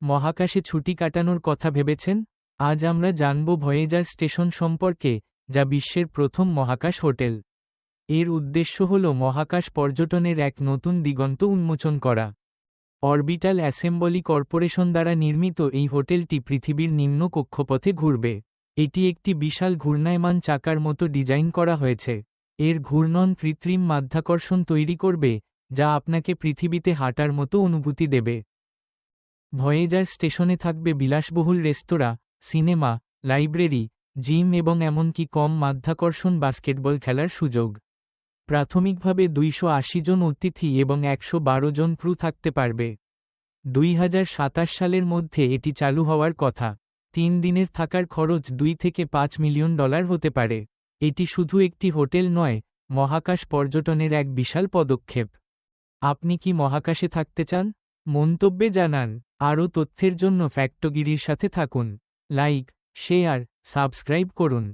মহাকাশে ছুটি কাটানোর কথা ভেবেছেন? আজ আমরা জানব ভয়েজার স্টেশন সম্পর্কে, যা বিশ্বের প্রথম মহাকাশ হোটেল। এর উদ্দেশ্য হল মহাকাশ পর্যটনের এক নতুন দিগন্ত উন্মোচন করা। অরবিটাল অ্যাসেম্বলি কর্পোরেশন দ্বারা নির্মিত এই হোটেলটি পৃথিবীর নিম্ন কক্ষপথে ঘুরবে। এটি একটি বিশাল ঘূর্ণায়মান চাকার মতো ডিজাইন করা হয়েছে। এর ঘূর্ণন কৃত্রিম মাধ্যাকর্ষণ তৈরি করবে, যা আপনাকে পৃথিবীতে হাঁটার মতো অনুভূতি দেবে। ভয়েজার স্টেশনে থাকবে বিলাসবহুল রেস্তোরাঁ, সিনেমা, লাইব্রেরি, জিম এবং এমনকি কম মাধ্যাকর্ষণ বাস্কেটবল খেলার সুযোগ। প্রাথমিকভাবে 280 জন অতিথি এবং 112 জন ক্রু থাকতে পারবে। 2027 সালের মধ্যে এটি চালু হওয়ার কথা। 3 দিনের থাকার খরচ $2 থেকে $5 মিলিয়ন হতে পারে। এটি শুধু একটি হোটেল নয়, মহাকাশ পর্যটনের এক বিশাল পদক্ষেপ। আপনি কি মহাকাশে থাকতে চান? মন্তব্যে জানান। আরও তথ্যের জন্য ফ্যাক্টগিরির সাথে থাকুন। লাইক, শেয়ার, সাবস্ক্রাইব করুন।